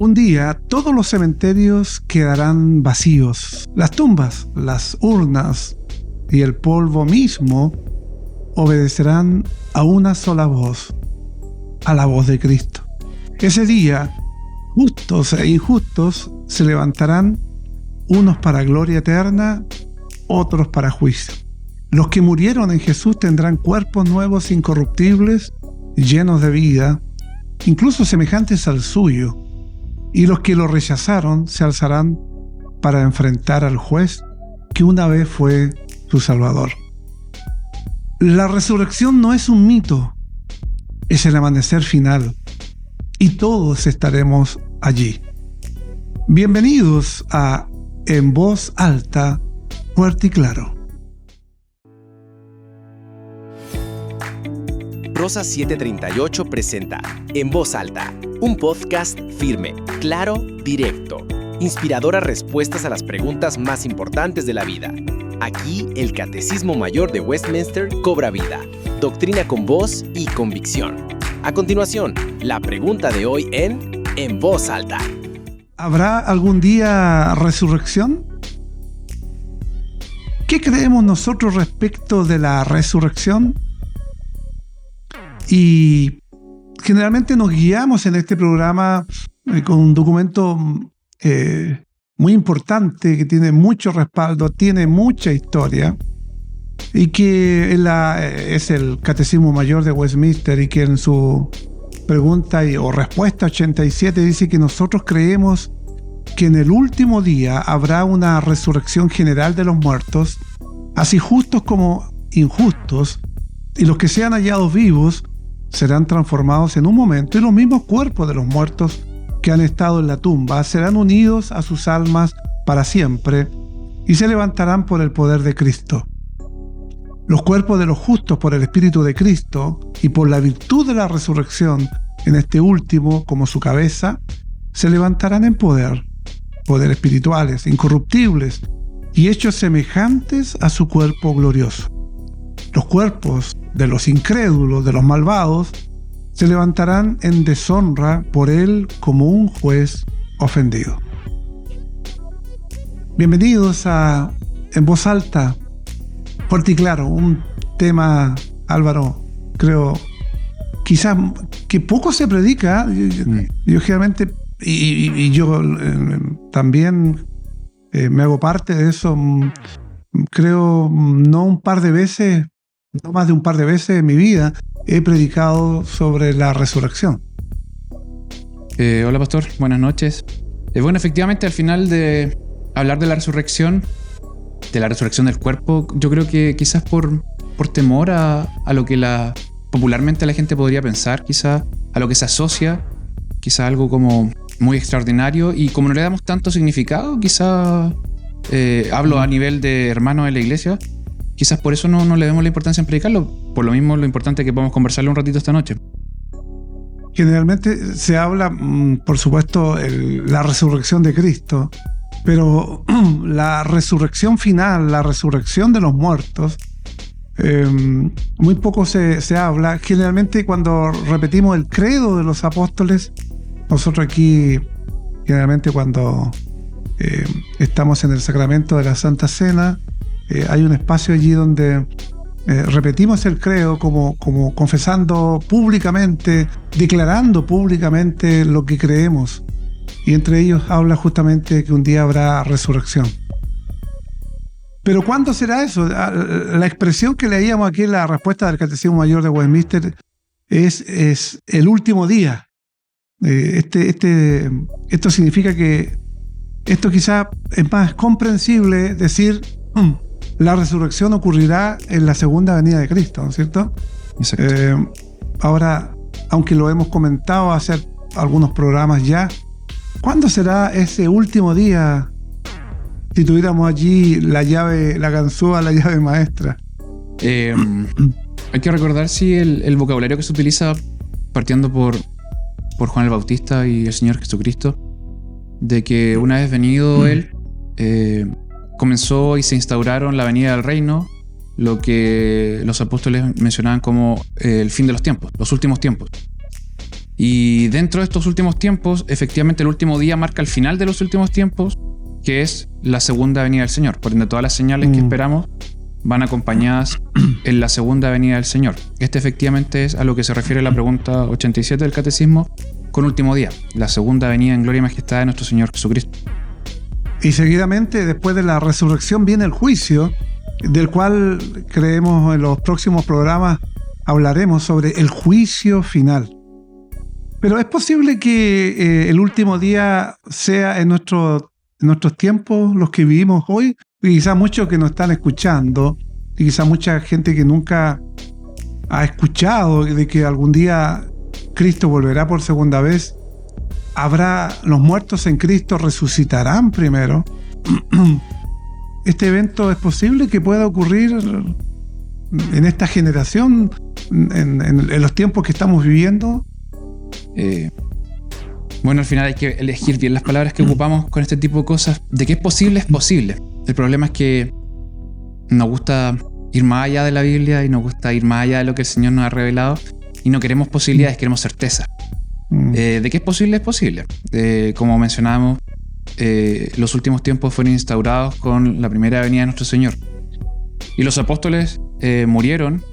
Un día todos los cementerios quedarán vacíos. Las tumbas, las urnas y el polvo mismo obedecerán a una sola voz, a la voz de Cristo. Ese día, justos e injustos se levantarán, unos para gloria eterna, otros para juicio. Los que murieron en Jesús tendrán cuerpos nuevos, incorruptibles, llenos de vida, incluso semejantes al suyo. Y los que lo rechazaron se alzarán para enfrentar al juez que una vez fue su Salvador. La resurrección no es un mito, es el amanecer final, y todos estaremos allí. Bienvenidos a En Voz Alta, Fuerte y Claro. Prosa 738 presenta En Voz Alta, un podcast firme, claro, directo, inspiradoras respuestas a las preguntas más importantes de la vida. Aquí el Catecismo Mayor de Westminster cobra vida, doctrina con voz y convicción. A continuación, la pregunta de hoy en Voz Alta. ¿Habrá algún día resurrección? ¿Qué creemos nosotros respecto de la resurrección? Y generalmente nos guiamos en este programa con un documento muy importante que tiene mucho respaldo, tiene mucha historia y que es el Catecismo Mayor de Westminster, y que en su pregunta o respuesta 87 dice que nosotros creemos que en el último día habrá una resurrección general de los muertos, así justos como injustos, y los que sean hallados vivos serán transformados en un momento, y los mismos cuerpos de los muertos que han estado en la tumba serán unidos a sus almas para siempre y se levantarán por el poder de Cristo. Los cuerpos de los justos por el Espíritu de Cristo y por la virtud de la resurrección en este último como su cabeza, se levantarán en poder espirituales, incorruptibles y hechos semejantes a su cuerpo glorioso. Los cuerpos de los incrédulos, de los malvados, se levantarán en deshonra por él como un juez ofendido. Bienvenidos a En Voz Alta, Fuerte y Claro, un tema, Álvaro, creo, quizás que poco se predica. Yo generalmente, y yo también me hago parte de eso, creo, no más de un par de veces en mi vida he predicado sobre la resurrección. Hola, pastor, buenas noches. Bueno, efectivamente, al final de hablar de la resurrección del cuerpo, yo creo que quizás por temor a lo que popularmente la gente podría pensar, quizás a lo que se asocia, quizás algo como muy extraordinario, y como no le damos tanto significado, quizás hablo a nivel de hermanos de la iglesia, quizás por eso no le demos la importancia en predicarlo. Por lo mismo, lo importante es que podamos conversarlo un ratito esta noche. Generalmente se habla, por supuesto, la resurrección de Cristo, pero la resurrección final, la resurrección de los muertos, muy poco se habla. Generalmente cuando repetimos el credo de los apóstoles, nosotros aquí, generalmente cuando estamos en el sacramento de la Santa Cena, hay un espacio allí donde repetimos el credo como confesando públicamente, declarando públicamente lo que creemos. Y entre ellos habla justamente que un día habrá resurrección. Pero ¿cuándo será eso? La expresión que leíamos aquí en la respuesta del Catecismo Mayor de Westminster es el último día. Esto significa que esto quizá es más comprensible decir la resurrección ocurrirá en la segunda venida de Cristo, ¿no es cierto? Exacto. Ahora, aunque lo hemos comentado hace algunos programas ya, ¿cuándo será ese último día? Si tuviéramos allí la ganzúa, la llave maestra. Hay que recordar el vocabulario que se utiliza partiendo por Juan el Bautista y el Señor Jesucristo, de que una vez venido Él, comenzó y se instauraron la venida del reino, lo que los apóstoles mencionaban como el fin de los tiempos, los últimos tiempos. Y dentro de estos últimos tiempos, efectivamente el último día marca el final de los últimos tiempos, que es la segunda venida del Señor. Por ende, todas las señales que esperamos van acompañadas en la segunda venida del Señor. Este efectivamente es a lo que se refiere la pregunta 87 del Catecismo con último día, la segunda venida en gloria y majestad de nuestro Señor Jesucristo. Y seguidamente, después de la resurrección, viene el juicio, del cual creemos en los próximos programas hablaremos sobre el juicio final. Pero es posible que el último día sea en nuestros tiempos, los que vivimos hoy, y quizá muchos que nos están escuchando, y quizá mucha gente que nunca ha escuchado de que algún día Cristo volverá por segunda vez. Los muertos en Cristo resucitarán primero. Este evento es posible que pueda ocurrir en esta generación, en los tiempos que estamos viviendo. Bueno, al final hay que elegir bien las palabras que ocupamos con este tipo de cosas. De que es posible, es posible. El problema es que nos gusta ir más allá de la Biblia y nos gusta ir más allá de lo que el Señor nos ha revelado y no queremos posibilidades, queremos certeza. De que es posible, como mencionábamos, los últimos tiempos fueron instaurados con la primera venida de nuestro Señor. Y los apóstoles murieron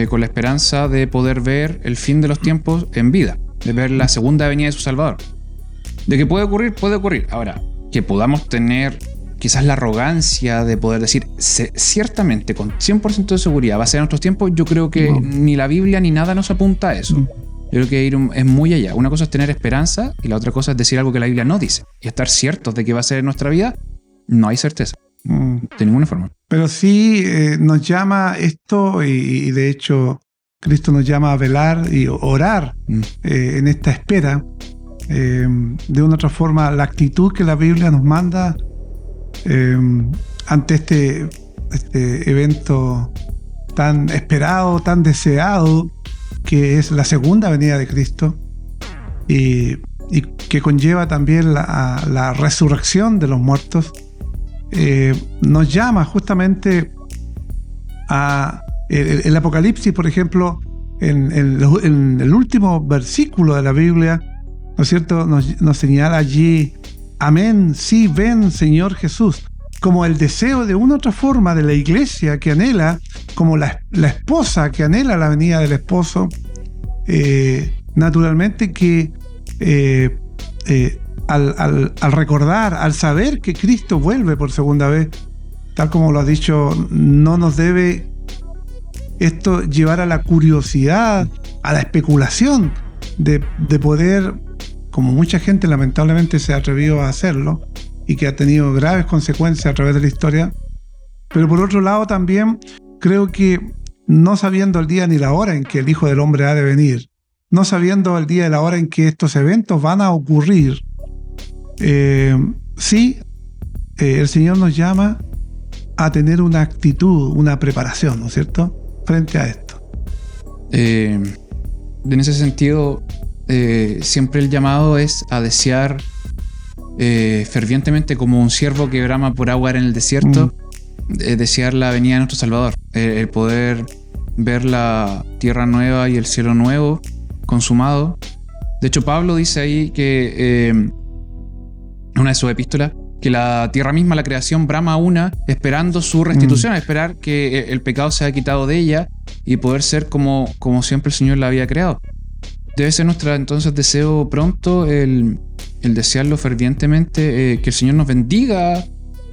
con la esperanza de poder ver el fin de los tiempos en vida, de ver la segunda venida de su Salvador. De que puede ocurrir, puede ocurrir. Ahora, que podamos tener quizás la arrogancia de poder decir ciertamente, con 100% de seguridad, va a ser en nuestros tiempos, yo creo que ni la Biblia ni nada nos apunta a eso. Yo creo que es muy allá. Una cosa es tener esperanza y la otra cosa es decir algo que la Biblia no dice. Y estar ciertos de que va a ser en nuestra vida, no hay certeza. De ninguna forma. Pero sí nos llama esto, y de hecho Cristo nos llama a velar y orar en esta espera. De una otra forma, la actitud que la Biblia nos manda ante este evento tan esperado, tan deseado, que es la segunda venida de Cristo, y que conlleva también la resurrección de los muertos, nos llama justamente a el Apocalipsis, por ejemplo, en el último versículo de la Biblia, ¿no es cierto? Nos señala allí: amén, sí, ven, Señor Jesús. Como el deseo de una u otra forma de la iglesia que anhela, como la esposa que anhela la venida del esposo, naturalmente que al recordar, al saber que Cristo vuelve por segunda vez, tal como lo ha dicho, no nos debe esto llevar a la curiosidad, a la especulación de poder, como mucha gente lamentablemente se ha atrevido a hacerlo y que ha tenido graves consecuencias a través de la historia. Pero por otro lado también creo que, no sabiendo el día ni la hora en que el Hijo del Hombre ha de venir, no sabiendo el día y la hora en que estos eventos van a ocurrir, sí, el Señor nos llama a tener una actitud, una preparación, ¿no es cierto?, frente a esto. En ese sentido, siempre el llamado es a desear fervientemente, como un ciervo que brama por agua en el desierto, desear la venida de nuestro Salvador, el poder ver la tierra nueva y el cielo nuevo consumado. De hecho, Pablo dice ahí que en una de sus epístolas, que la tierra misma, la creación, brama esperando su restitución, esperar que el pecado sea quitado de ella y poder ser como siempre el Señor la había creado. Debe ser nuestro entonces deseo pronto el desearlo fervientemente, que el Señor nos bendiga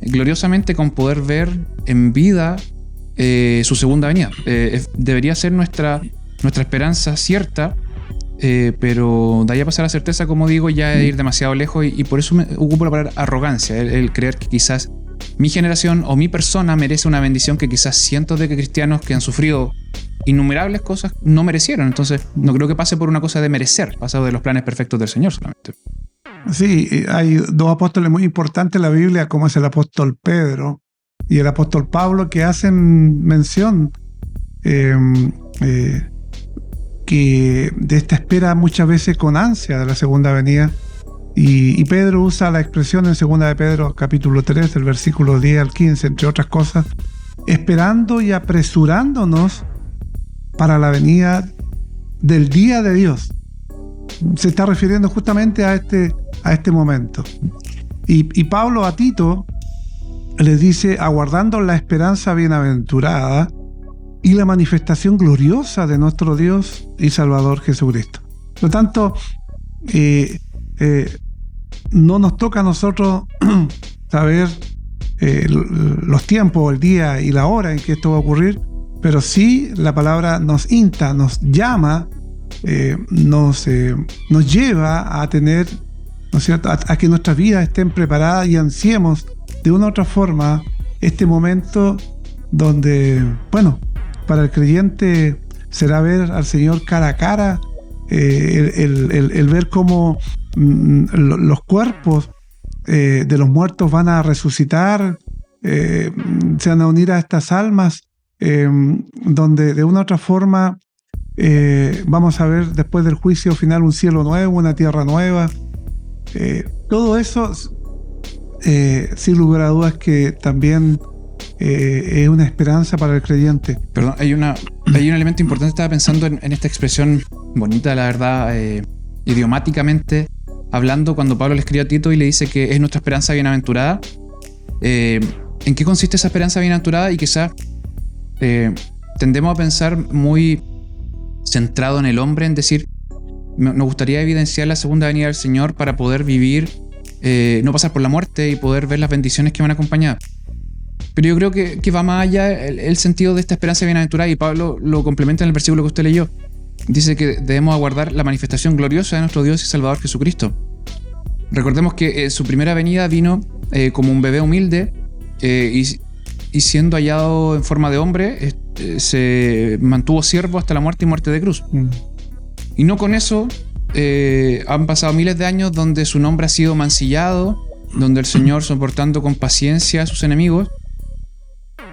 gloriosamente con poder ver en vida su segunda venida. Debería ser nuestra esperanza cierta, pero de ahí a pasar a certeza, como digo, ya es ir demasiado lejos, y por eso me ocupo la palabra arrogancia, el creer que quizás mi generación o mi persona merece una bendición que quizás cientos de cristianos que han sufrido innumerables cosas no merecieron. Entonces no creo que pase por una cosa de merecer, pasa de los planes perfectos del Señor solamente. Sí, hay dos apóstoles muy importantes en la Biblia, como es el apóstol Pedro y el apóstol Pablo, que hacen mención que de esta espera muchas veces con ansia de la segunda venida. Y Pedro usa la expresión en 2 de Pedro capítulo 3, del versículo 10 al 15, entre otras cosas, esperando y apresurándonos para la venida del día de Dios. se está refiriendo justamente a este momento. Y Pablo a Tito les dice, aguardando la esperanza bienaventurada y la manifestación gloriosa de nuestro Dios y Salvador Jesucristo. Por lo tanto, no nos toca a nosotros saber los tiempos, el día y la hora en que esto va a ocurrir, pero sí la palabra nos insta, nos llama, nos lleva a tener, ¿no es cierto?, a que nuestras vidas estén preparadas y ansiemos de una u otra forma este momento donde, bueno, para el creyente será ver al Señor cara a cara, el ver cómo los cuerpos de los muertos van a resucitar, se van a unir a estas almas, donde de una u otra forma vamos a ver después del juicio final un cielo nuevo, una tierra nueva. Todo eso, sin lugar a dudas, que también es una esperanza para el creyente. Perdón, hay un elemento importante. Estaba pensando en esta expresión bonita, la verdad, idiomáticamente hablando, cuando Pablo le escribe a Tito y le dice que es nuestra esperanza bienaventurada. ¿En qué consiste esa esperanza bienaventurada? Y quizás tendemos a pensar muy centrado en el hombre, en decir, nos gustaría evidenciar la segunda venida del Señor para poder vivir, no pasar por la muerte y poder ver las bendiciones que van acompañadas. Pero yo creo que va más allá el sentido de esta esperanza bienaventurada, y Pablo lo complementa en el versículo que usted leyó. Dice que debemos aguardar la manifestación gloriosa de nuestro Dios y Salvador Jesucristo. Recordemos que su primera venida vino como un bebé humilde, y siendo hallado en forma de hombre, se mantuvo siervo hasta la muerte y muerte de cruz. Y no con eso, han pasado miles de años donde su nombre ha sido mancillado, donde el Señor, soportando con paciencia a sus enemigos,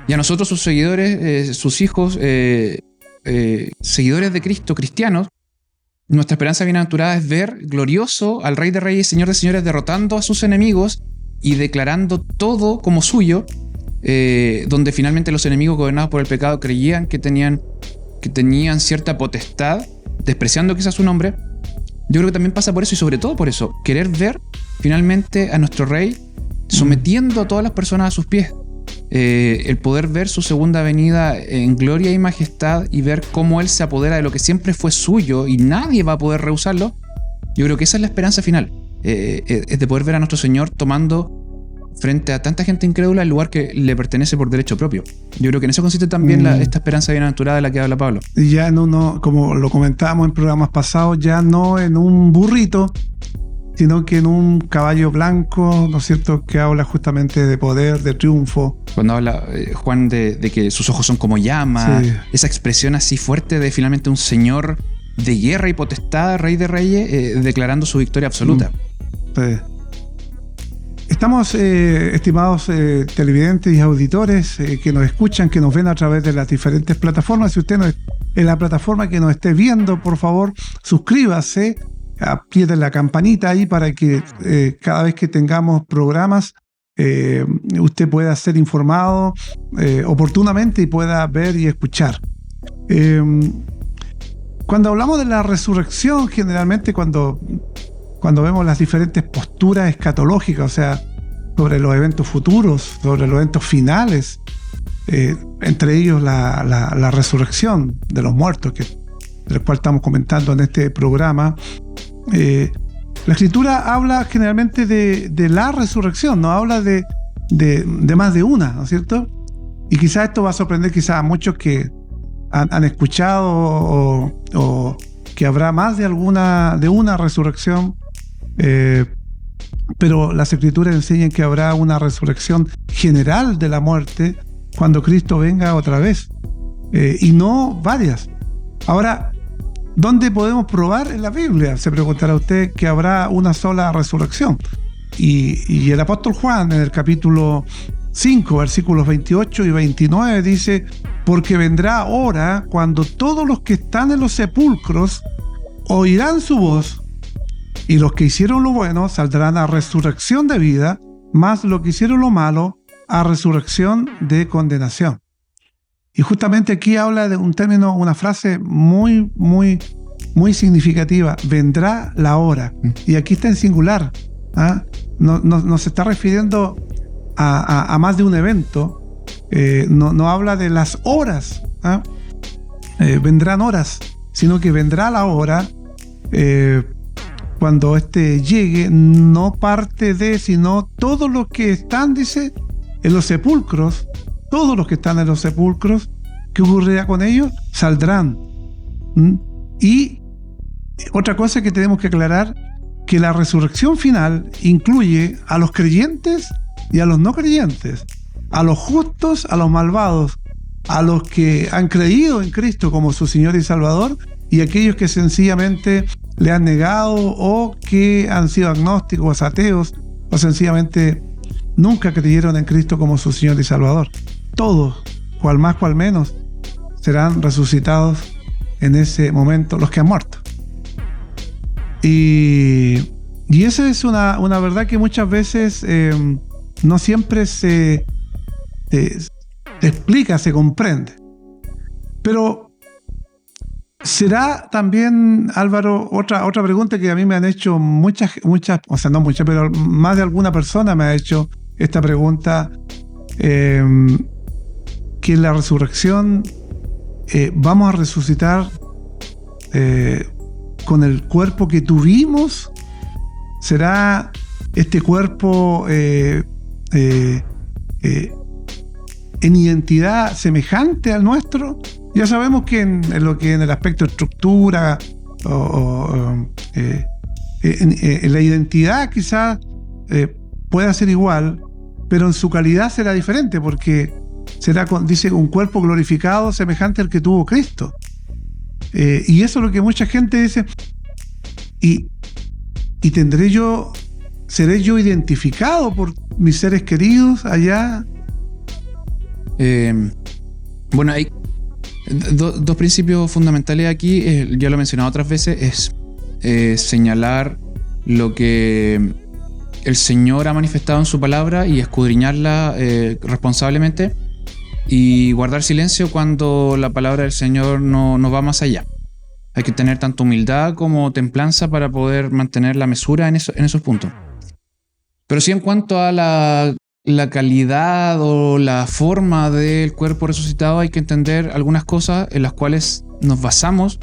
y a nosotros, sus seguidores, sus hijos, seguidores de Cristo, cristianos, nuestra esperanza bienaventurada es ver glorioso al Rey de Reyes y Señor de Señores, derrotando a sus enemigos y declarando todo como suyo, donde finalmente los enemigos gobernados por el pecado creían que tenían cierta potestad, despreciando quizás su nombre. Yo creo que también pasa por eso, y sobre todo por eso, querer ver finalmente a nuestro Rey sometiendo a todas las personas a sus pies. El poder ver su segunda venida en gloria y majestad, y ver cómo Él se apodera de lo que siempre fue suyo y nadie va a poder rehusarlo. Yo creo que esa es la esperanza final, es de poder ver a nuestro Señor tomando frente a tanta gente incrédula el lugar que le pertenece por derecho propio. Yo creo que en eso consiste también esta esperanza bienaventurada de la que habla Pablo. Ya no, como lo comentábamos en programas pasados, ya no en un burrito, sino que en un caballo blanco, ¿no es cierto?, que habla justamente de poder, de triunfo. Cuando habla Juan de que sus ojos son como llamas, sí, esa expresión así fuerte de finalmente un Señor de guerra y potestad, Rey de Reyes, declarando su victoria absoluta. Sí. Estamos, estimados televidentes y auditores que nos escuchan, que nos ven a través de las diferentes plataformas. Si usted en la plataforma que nos esté viendo, por favor, suscríbase, apriete la campanita ahí para que cada vez que tengamos programas usted pueda ser informado oportunamente y pueda ver y escuchar. Cuando hablamos de la resurrección, generalmente cuando vemos las diferentes posturas escatológicas, o sea, sobre los eventos futuros, sobre los eventos finales, entre ellos la resurrección de los muertos, del cual estamos comentando en este programa, la Escritura habla generalmente de la resurrección, no habla de más de una, ¿no es cierto? Y quizás esto va a sorprender quizás a muchos que han escuchado o que habrá más de una resurrección. Pero las Escrituras enseñan que habrá una resurrección general de la muerte cuando Cristo venga otra vez, y no varias. Ahora, ¿dónde podemos probar en la Biblia? Se preguntará usted que habrá una sola resurrección. Y el apóstol Juan, en el capítulo 5, versículos 28 y 29, dice: porque vendrá hora cuando todos los que están en los sepulcros oirán su voz, y los que hicieron lo bueno saldrán a resurrección de vida, mas los que hicieron lo malo a resurrección de condenación. Y justamente aquí habla de un término, una frase muy, muy muy significativa. Vendrá la hora. Y aquí está en singular. No se está refiriendo a más de un evento. No habla de las horas. Vendrán horas, sino que vendrá la hora. Cuando llegue, no parte de, sino todos los que están, dice, en los sepulcros, todos los que están en los sepulcros, ¿qué ocurrirá con ellos? Saldrán. Y otra cosa que tenemos que aclarar, que la resurrección final incluye a los creyentes y a los no creyentes, a los justos, a los malvados, a los que han creído en Cristo como su Señor y Salvador, y aquellos que sencillamente le han negado o que han sido agnósticos, ateos, o sencillamente nunca creyeron en Cristo como su Señor y Salvador. Todos, cual más, cual menos, serán resucitados en ese momento, los que han muerto. Y esa es una verdad que muchas veces no siempre se explica, se comprende. Pero será también, Álvaro, otra pregunta que a mí me han hecho muchas, o sea, no muchas, pero más de alguna persona me ha hecho esta pregunta, que en la resurrección vamos a resucitar con el cuerpo que tuvimos. ¿Será este cuerpo en identidad semejante al nuestro? Ya sabemos que en el aspecto de estructura en la identidad quizás pueda ser igual, pero en su calidad será diferente, porque será, dice, un cuerpo glorificado semejante al que tuvo Cristo. Y eso es lo que mucha gente dice. Y seré yo identificado por mis seres queridos allá. Bueno, hay dos principios fundamentales aquí. Ya lo he mencionado otras veces. Es señalar lo que el Señor ha manifestado en su palabra y escudriñarla responsablemente, y guardar silencio cuando la palabra del Señor no va más allá. Hay que tener tanto humildad como templanza para poder mantener la mesura en esos puntos. Pero sí, en cuanto a la calidad o la forma del cuerpo resucitado, hay que entender algunas cosas en las cuales nos basamos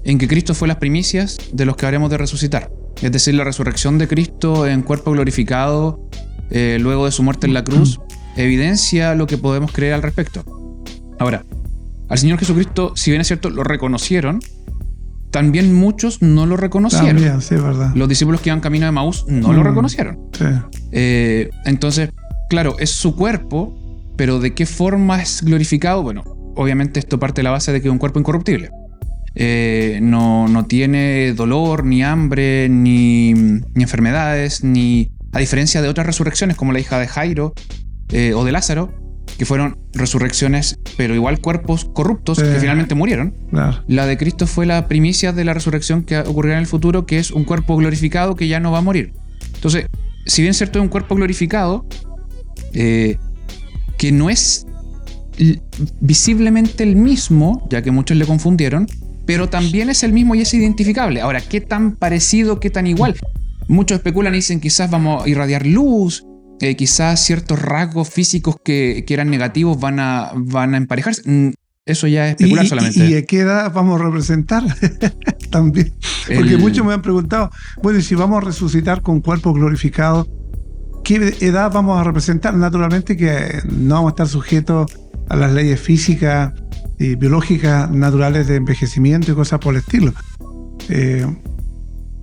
en que Cristo fue las primicias de los que habremos de resucitar. Es decir, la resurrección de Cristo en cuerpo glorificado luego de su muerte en la cruz evidencia lo que podemos creer al respecto. Ahora, al Señor Jesucristo, si bien es cierto, lo reconocieron, también muchos no lo reconocieron. También, sí, verdad. Los discípulos que iban camino de Emaús no lo reconocieron. Sí. Entonces, claro, es su cuerpo, pero ¿de qué forma es glorificado? Bueno, obviamente esto parte de la base de que es un cuerpo incorruptible. No tiene dolor, ni hambre, ni enfermedades, ni, a diferencia de otras resurrecciones como la hija de Jairo o de Lázaro, que fueron resurrecciones, pero igual cuerpos corruptos, que finalmente murieron. Claro. La de Cristo fue la primicia de la resurrección que ocurrirá en el futuro, que es un cuerpo glorificado que ya no va a morir. Entonces, si bien es cierto, es un cuerpo glorificado, que no es visiblemente el mismo, ya que muchos le confundieron, pero también es el mismo y es identificable. Ahora, ¿qué tan parecido, qué tan igual? Muchos especulan y dicen, quizás vamos a irradiar luz, quizás ciertos rasgos físicos que eran negativos van a emparejarse. Eso ya es especular solamente. ¿Y a qué edad vamos a representar? También. Porque muchos me han preguntado, bueno, y si vamos a resucitar con cuerpo glorificado, ¿qué edad vamos a representar? Naturalmente que no vamos a estar sujetos a las leyes físicas y biológicas naturales de envejecimiento y cosas por el estilo.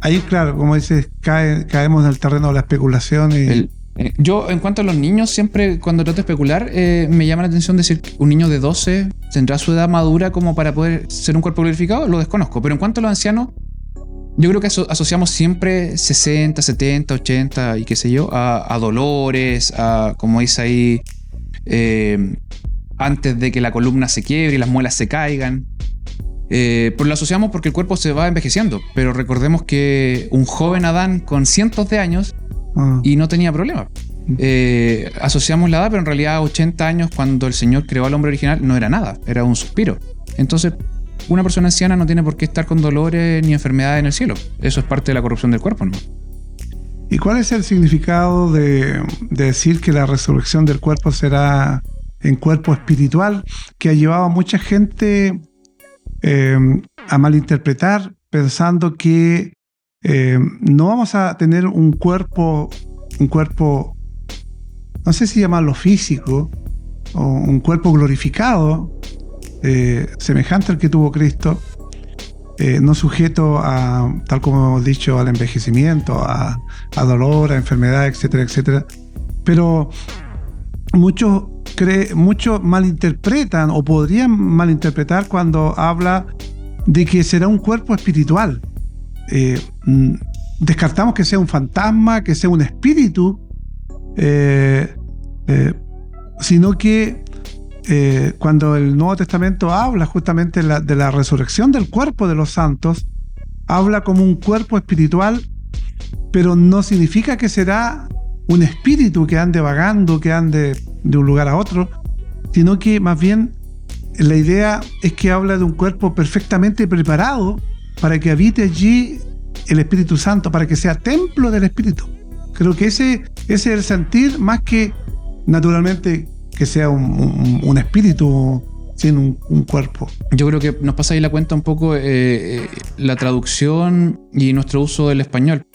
Ahí, claro, como dices, caemos en el terreno de la especulación. Yo, en cuanto a los niños, siempre cuando trato de especular, me llama la atención decir que un niño de 12 tendrá su edad madura como para poder ser un cuerpo glorificado. Lo desconozco. Pero en cuanto a los ancianos, yo creo que asociamos siempre 60, 70, 80 y qué sé yo, a dolores, a, como dice ahí, antes de que la columna se quiebre y las muelas se caigan. Pues lo asociamos porque el cuerpo se va envejeciendo. Pero recordemos que un joven Adán con cientos de años y no tenía problema. Asociamos la edad, pero en realidad 80 años cuando el Señor creó al hombre original no era nada, era un suspiro. Entonces, una persona anciana no tiene por qué estar con dolores ni enfermedades en el cielo. Eso es parte de la corrupción del cuerpo, ¿no? ¿Y cuál es el significado de decir que la resurrección del cuerpo será en cuerpo espiritual, que ha llevado a mucha gente a malinterpretar, pensando que no vamos a tener un cuerpo, no sé si llamarlo físico, o un cuerpo glorificado, semejante al que tuvo Cristo, no sujeto a, tal como hemos dicho, al envejecimiento, a dolor, a enfermedad, etcétera, etcétera. Pero muchos malinterpretan o podrían malinterpretar cuando habla de que será un cuerpo espiritual. Descartamos que sea un fantasma, que sea un espíritu, sino que cuando el Nuevo Testamento habla justamente de la resurrección del cuerpo de los santos, habla como un cuerpo espiritual, pero no significa que será un espíritu que ande vagando, que ande de un lugar a otro, sino que más bien la idea es que habla de un cuerpo perfectamente preparado para que habite allí el Espíritu Santo, para que sea templo del Espíritu. Creo que ese es el sentir, más que naturalmente que sea un espíritu sin un cuerpo. Yo creo que nos pasa ahí la cuenta un poco la traducción y nuestro uso del español.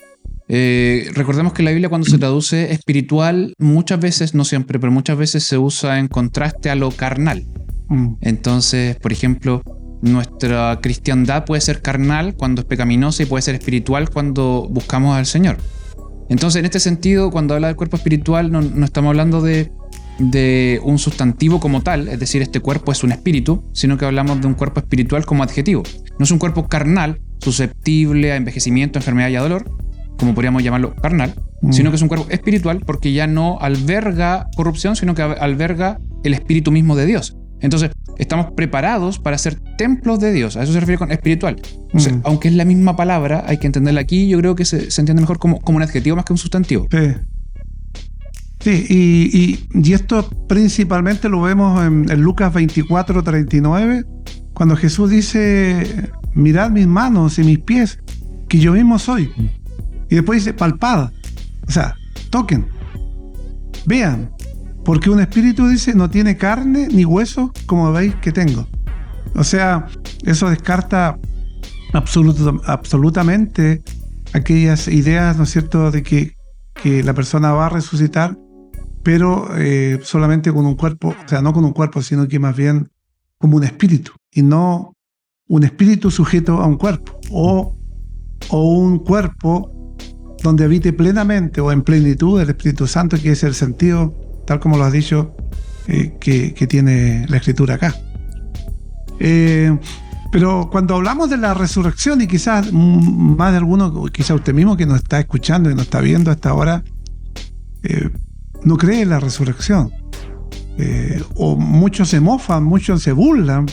Recordemos que la Biblia, cuando se traduce espiritual, muchas veces, no siempre, pero muchas veces se usa en contraste a lo carnal. Entonces, por ejemplo, nuestra cristiandad puede ser carnal cuando es pecaminosa y puede ser espiritual cuando buscamos al Señor. Entonces, en este sentido, cuando habla del cuerpo espiritual, no estamos hablando de un sustantivo como tal, es decir, este cuerpo es un espíritu, sino que hablamos de un cuerpo espiritual como adjetivo. No es un cuerpo carnal, susceptible a envejecimiento, enfermedad y a dolor, como podríamos llamarlo carnal, sino que es un cuerpo espiritual porque ya no alberga corrupción, sino que alberga el espíritu mismo de Dios. Entonces, estamos preparados para ser templos de Dios. A eso se refiere con espiritual. Entonces, aunque es la misma palabra, hay que entenderla aquí. Yo creo que se entiende mejor como un adjetivo más que un sustantivo. Sí, y esto principalmente lo vemos en Lucas 24:39, cuando Jesús dice: mirad mis manos y mis pies, que yo mismo soy. Y después dice: palpad, o sea, toquen, vean, porque un espíritu, dice, no tiene carne ni hueso como veis que tengo. O sea, eso descarta absolutamente aquellas ideas, ¿no es cierto?, de que la persona va a resucitar, pero solamente con un cuerpo, o sea, no con un cuerpo, sino que más bien como un espíritu, y no un espíritu sujeto a un cuerpo, o un cuerpo donde habite plenamente o en plenitud el Espíritu Santo, que es el sentido, tal como lo has dicho, que tiene la Escritura acá. Pero cuando hablamos de la resurrección, y quizás más de alguno, quizás usted mismo que nos está escuchando y nos está viendo hasta ahora, no cree en la resurrección, o muchos se mofan, muchos se burlan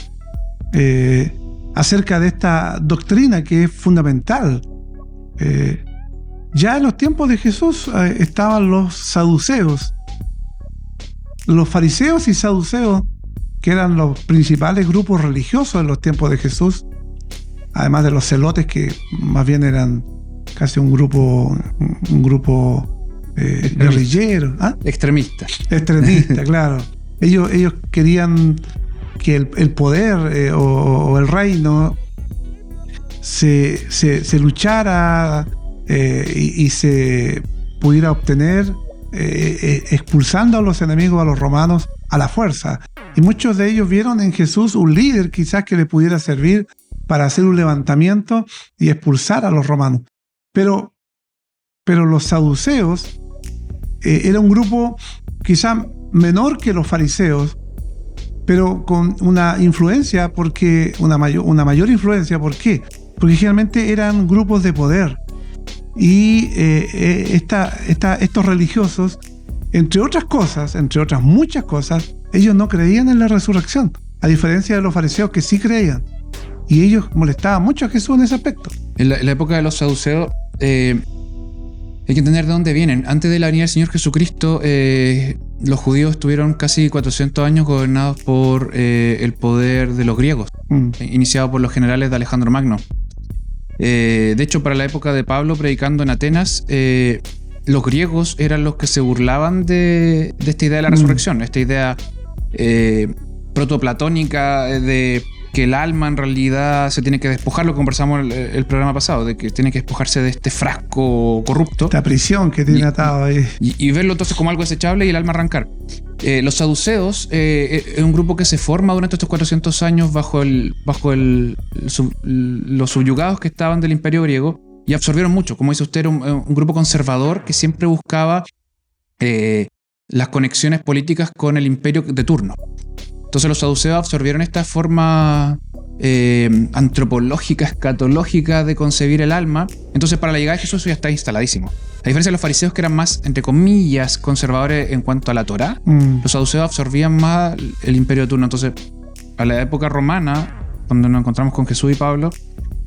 acerca de esta doctrina que es fundamental. Ya en los tiempos de Jesús estaban los saduceos, los fariseos y saduceos, que eran los principales grupos religiosos en los tiempos de Jesús, además de los celotes, que más bien eran casi un grupo guerrillero, extremista, claro. Ellos querían que el poder o el reino se luchara y se pudiera obtener expulsando a los enemigos, a los romanos, a la fuerza. Y muchos de ellos vieron en Jesús un líder quizás que le pudiera servir para hacer un levantamiento y expulsar a los romanos. Pero los saduceos era un grupo quizás menor que los fariseos, pero con una influencia, una mayor influencia. ¿Por qué? Porque generalmente eran grupos de poder. Y estos religiosos, entre otras muchas cosas, ellos no creían en la resurrección, a diferencia de los fariseos, que sí creían. Y ellos molestaban mucho a Jesús en ese aspecto. En la época de los saduceos, hay que entender de dónde vienen. Antes de la venida del Señor Jesucristo, los judíos estuvieron casi 400 años gobernados por el poder de los griegos, iniciado por los generales de Alejandro Magno. De hecho, para la época de Pablo predicando en Atenas, los griegos eran los que se burlaban de esta idea de la resurrección, esta idea protoplatónica de que el alma en realidad se tiene que despojar, lo que conversamos el programa pasado, de que tiene que despojarse de este frasco corrupto. Esta prisión que tiene atado ahí. Y verlo entonces como algo desechable y el alma arrancar. Los saduceos es un grupo que se forma durante estos 400 años bajo los subyugados que estaban del imperio griego y absorbieron mucho. Como dice usted, era un grupo conservador que siempre buscaba las conexiones políticas con el imperio de turno. Entonces los saduceos absorbieron esta forma antropológica, escatológica de concebir el alma. Entonces para la llegada de Jesús eso ya está instaladísimo. A diferencia de los fariseos, que eran más, entre comillas, conservadores en cuanto a la Torá, los saduceos absorbían más el imperio de turno. Entonces, a la época romana, cuando nos encontramos con Jesús y Pablo,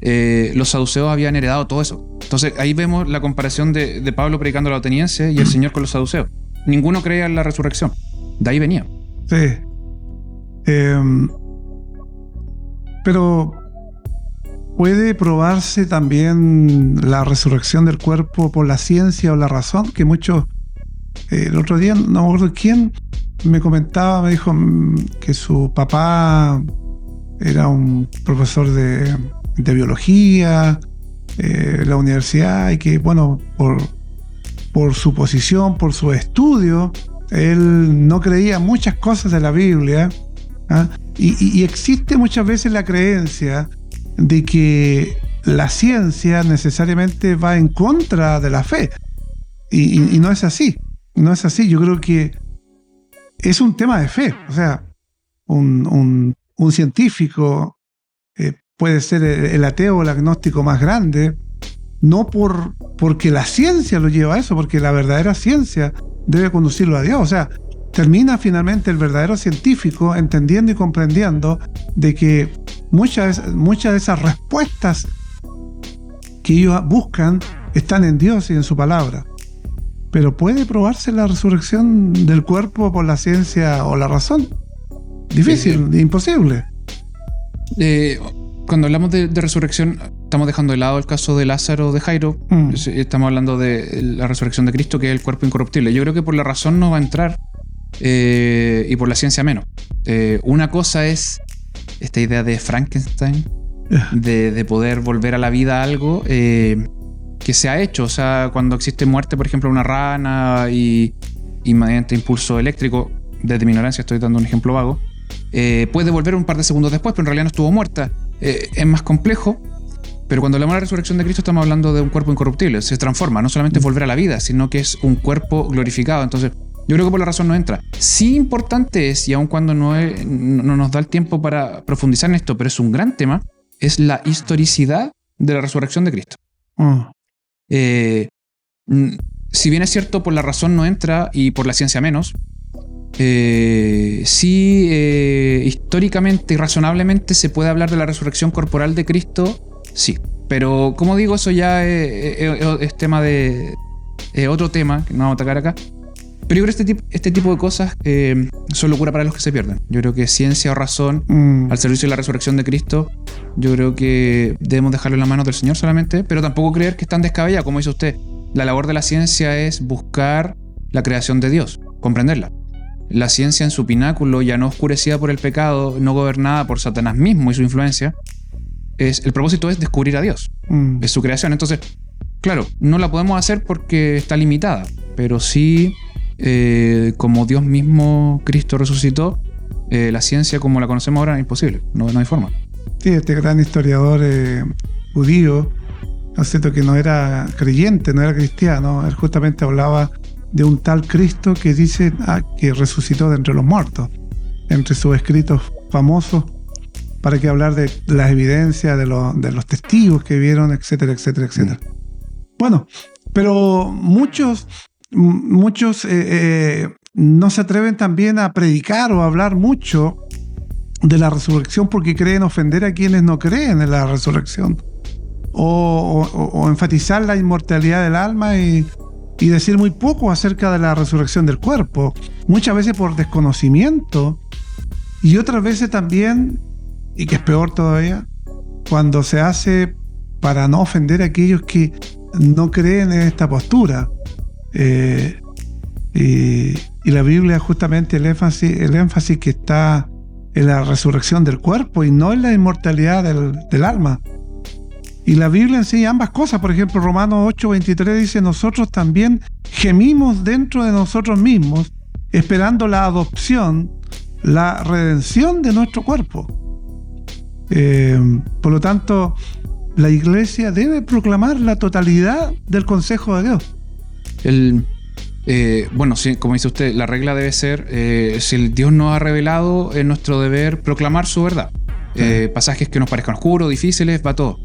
los saduceos habían heredado todo eso. Entonces ahí vemos la comparación de Pablo predicando a los atenienses y el Señor con los saduceos. Ninguno creía en la resurrección. De ahí venía. Sí. Pero ¿puede probarse también la resurrección del cuerpo por la ciencia o la razón? Que muchos, el otro día, no me acuerdo quién, me comentaba, me dijo que su papá era un profesor de biología en la universidad y que, bueno, por su posición, por su estudio, él no creía muchas cosas de la Biblia. Y existe muchas veces la creencia de que la ciencia necesariamente va en contra de la fe y no es así, no es así. Yo creo que es un tema de fe. O sea, un científico puede ser el ateo o el agnóstico más grande, no porque la ciencia lo lleva a eso, porque la verdadera ciencia debe conducirlo a Dios. O sea, termina finalmente el verdadero científico entendiendo y comprendiendo de que muchas de esas respuestas que ellos buscan están en Dios y en su palabra. Pero ¿puede probarse la resurrección del cuerpo por la ciencia o la razón? Difícil, imposible. Cuando hablamos de resurrección, estamos dejando de lado el caso de Lázaro o de Jairo. Estamos hablando de la resurrección de Cristo, que es el cuerpo incorruptible. Yo creo que por la razón no va a entrar. Y por la ciencia menos. Una cosa es esta idea de Frankenstein, de poder volver a la vida algo que se ha hecho. O sea, cuando existe muerte, por ejemplo, una rana y mediante impulso eléctrico, desde mi ignorancia estoy dando un ejemplo vago, puede volver un par de segundos después, pero en realidad no estuvo muerta. Es más complejo. Pero cuando hablamos de la resurrección de Cristo estamos hablando de un cuerpo incorruptible. Se transforma, no solamente es volver a la vida, sino que es un cuerpo glorificado. Entonces yo creo que por la razón no entra. Sí, importante es, y aun cuando no nos da el tiempo para profundizar en esto, pero es un gran tema, es la historicidad de la resurrección de Cristo. Si bien es cierto, por la razón no entra y por la ciencia menos, sí, históricamente y razonablemente se puede hablar de la resurrección corporal de Cristo, sí. Pero como digo, eso ya es tema de otro tema que no vamos a atacar acá. Pero yo creo que este tipo de cosas son locura para los que se pierden. Yo creo que ciencia o razón al servicio de la resurrección de Cristo, yo creo que debemos dejarlo en las manos del Señor solamente, pero tampoco creer que están descabellados, como dice usted. La labor de la ciencia es buscar la creación de Dios, comprenderla. La ciencia en su pináculo, ya no oscurecida por el pecado, no gobernada por Satanás mismo y su influencia, el propósito es descubrir a Dios, es su creación. Entonces, claro, no la podemos hacer porque está limitada, pero sí... como Dios mismo, Cristo resucitó, la ciencia como la conocemos ahora es imposible, no hay forma. Sí, este gran historiador judío, ¿no es cierto?, que no era creyente, no era cristiano, él justamente hablaba de un tal Cristo que dice que resucitó de entre los muertos, entre sus escritos famosos, para que hablar de las evidencias, de los testigos que vieron, etcétera, etcétera, etcétera. Bueno, pero muchos no se atreven también a predicar o a hablar mucho de la resurrección porque creen ofender a quienes no creen en la resurrección o enfatizar la inmortalidad del alma y y decir muy poco acerca de la resurrección del cuerpo, muchas veces por desconocimiento y otras veces también, y que es peor todavía, cuando se hace para no ofender a aquellos que no creen en esta postura. Y la Biblia, justamente el énfasis que está en la resurrección del cuerpo y no en la inmortalidad del alma. Y la Biblia enseña ambas cosas. Por ejemplo, Romanos 8:23 dice: nosotros también gemimos dentro de nosotros mismos, esperando la adopción, la redención de nuestro cuerpo. Por lo tanto, la iglesia debe proclamar la totalidad del consejo de Dios. Sí, como dice usted, la regla debe ser, si Dios nos ha revelado, es nuestro deber proclamar su verdad. Pasajes que nos parezcan oscuros, difíciles, va todo.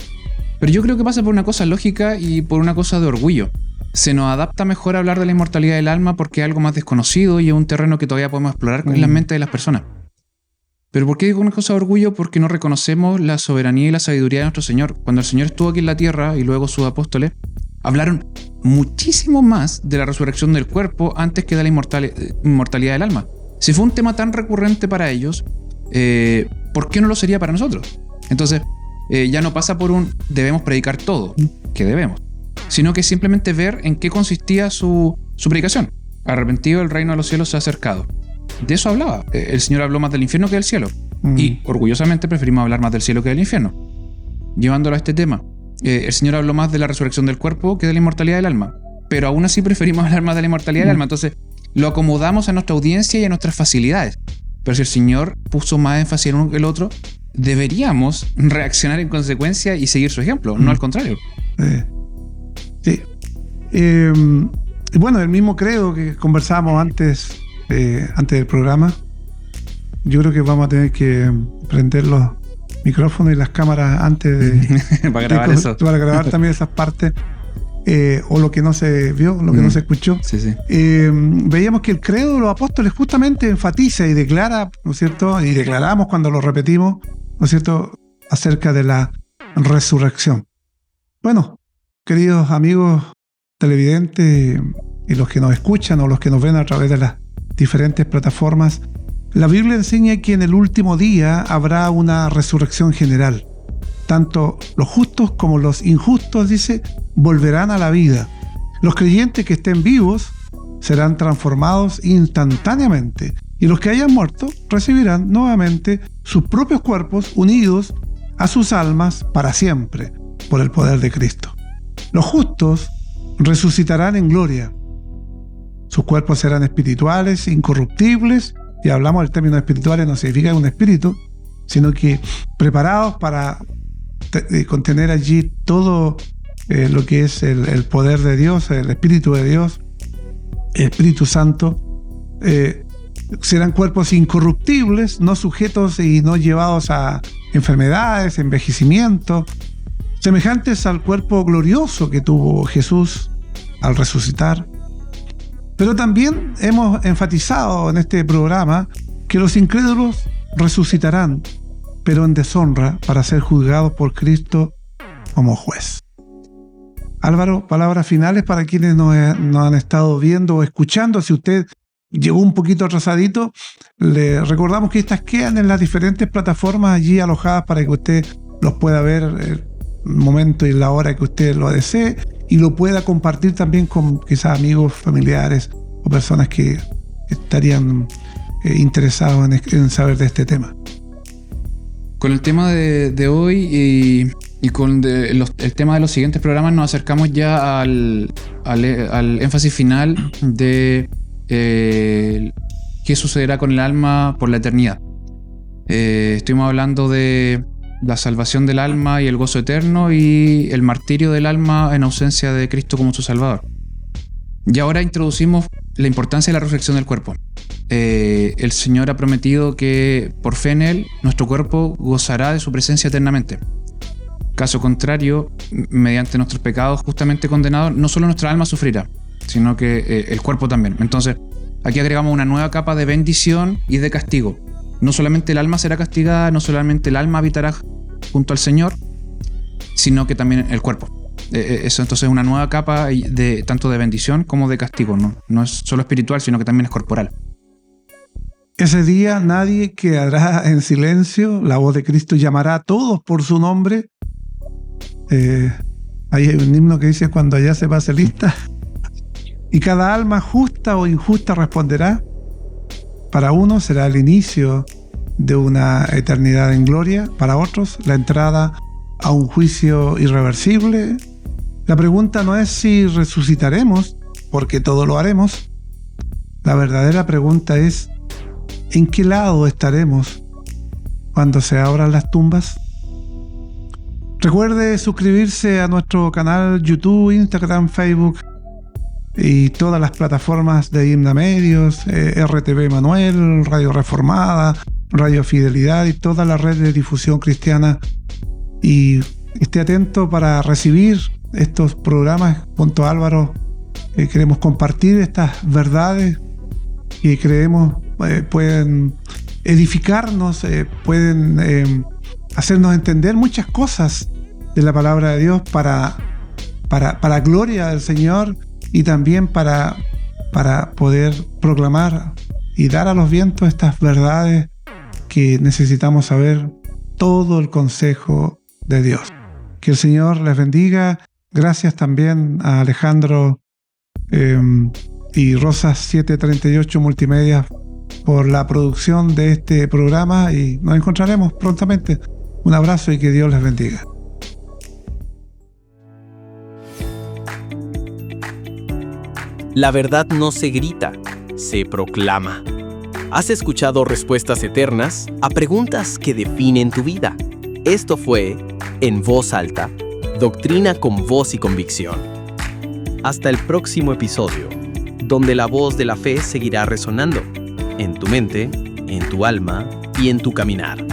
Pero yo creo que pasa por una cosa lógica y por una cosa de orgullo. Se nos adapta mejor a hablar de la inmortalidad del alma porque es algo más desconocido y es un terreno que todavía podemos explorar en la mente de las personas. ¿Pero por qué digo una cosa de orgullo? Porque no reconocemos la soberanía y la sabiduría de nuestro Señor. Cuando el Señor estuvo aquí en la tierra y luego sus apóstoles, hablaron muchísimo más de la resurrección del cuerpo antes que de la inmortalidad del alma. Si fue un tema tan recurrente para ellos, ¿por qué no lo sería para nosotros? Entonces, ya no pasa por un debemos predicar todo, que debemos, sino que simplemente ver en qué consistía su predicación. Arrepentido, el reino de los cielos se ha acercado. De eso hablaba. El Señor habló más del infierno que del cielo. Y orgullosamente preferimos hablar más del cielo que del infierno. Llevándolo a este tema, el Señor habló más de la resurrección del cuerpo que de la inmortalidad del alma. Pero aún así preferimos hablar más de la inmortalidad del alma. Entonces lo acomodamos a nuestra audiencia y a nuestras facilidades. Pero si el Señor puso más énfasis en uno que el otro, deberíamos reaccionar en consecuencia y seguir su ejemplo, no al contrario. Sí. Bueno, el mismo credo que conversábamos antes del programa, yo creo que vamos a tener que prender los micrófonos y las cámaras antes de para grabar eso. Para grabar también esas partes, o lo que no se vio, lo que no se escuchó. Sí. Veíamos que el credo de los apóstoles justamente enfatiza y declara, ¿no es cierto? Y declaramos cuando lo repetimos, ¿no es cierto?, acerca de la resurrección. Bueno, queridos amigos televidentes y los que nos escuchan o los que nos ven a través de las diferentes plataformas, la Biblia enseña que en el último día habrá una resurrección general. Tanto los justos como los injustos, dice, volverán a la vida. Los creyentes que estén vivos serán transformados instantáneamente y los que hayan muerto recibirán nuevamente sus propios cuerpos unidos a sus almas para siempre por el poder de Cristo. Los justos resucitarán en gloria. Sus cuerpos serán espirituales, incorruptibles, y hablamos del término espirituales, no significa un espíritu, sino que preparados para contener allí todo lo que es el poder de Dios, el Espíritu de Dios, el Espíritu Santo. Serán cuerpos incorruptibles, no sujetos y no llevados a enfermedades, envejecimiento, semejantes al cuerpo glorioso que tuvo Jesús al resucitar. Pero también hemos enfatizado en este programa que los incrédulos resucitarán, pero en deshonra, para ser juzgados por Cristo como juez. Álvaro, palabras finales para quienes nos han estado viendo o escuchando. Si usted llegó un poquito atrasadito, le recordamos que estas quedan en las diferentes plataformas allí alojadas para que usted los pueda ver el momento y la hora que usted lo desee, y lo pueda compartir también con quizás amigos, familiares o personas que estarían interesados en saber de este tema. Con el tema de hoy y con el tema de los siguientes programas nos acercamos ya al énfasis final de qué sucederá con el alma por la eternidad. Estuvimos hablando de la salvación del alma y el gozo eterno y el martirio del alma en ausencia de Cristo como su Salvador. Y ahora introducimos la importancia de la resurrección del cuerpo. El Señor ha prometido que por fe en Él nuestro cuerpo gozará de su presencia eternamente. Caso contrario, mediante nuestros pecados justamente condenados, no solo nuestra alma sufrirá, sino que el cuerpo también. Entonces, aquí agregamos una nueva capa de bendición y de castigo. No solamente el alma será castigada, no solamente el alma habitará junto al Señor, sino que también el cuerpo. Eso entonces es una nueva capa de tanto de bendición como de castigo, ¿no? No es solo espiritual, sino que también es corporal. Ese día nadie quedará en silencio, la voz de Cristo llamará a todos por su nombre. Hay un himno que dice: cuando allá se pase lista, y cada alma justa o injusta responderá. Para unos será el inicio de una eternidad en gloria, para otros la entrada a un juicio irreversible. La pregunta no es si resucitaremos, porque todo lo haremos. La verdadera pregunta es: ¿en qué lado estaremos cuando se abran las tumbas? Recuerde suscribirse a nuestro canal YouTube, Instagram, Facebook y todas las plataformas de Himna Medios, RTV Emanuel, Radio Reformada, Radio Fidelidad y toda la red de difusión cristiana. Y esté atento para recibir estos programas junto a Álvaro. Queremos compartir estas verdades que creemos pueden edificarnos, pueden hacernos entender muchas cosas de la palabra de Dios para gloria del Señor, y también para poder proclamar y dar a los vientos estas verdades que necesitamos saber, todo el consejo de Dios. Que el Señor les bendiga. Gracias también a Alejandro y Rosas 738 Multimedia por la producción de este programa, y nos encontraremos prontamente. Un abrazo y que Dios les bendiga. La verdad no se grita, se proclama. ¿Has escuchado respuestas eternas a preguntas que definen tu vida? Esto fue En Voz Alta, doctrina con voz y convicción. Hasta el próximo episodio, donde la voz de la fe seguirá resonando en tu mente, en tu alma y en tu caminar.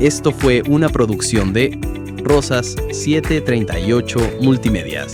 Esto fue una producción de Rosas 738 Multimedias.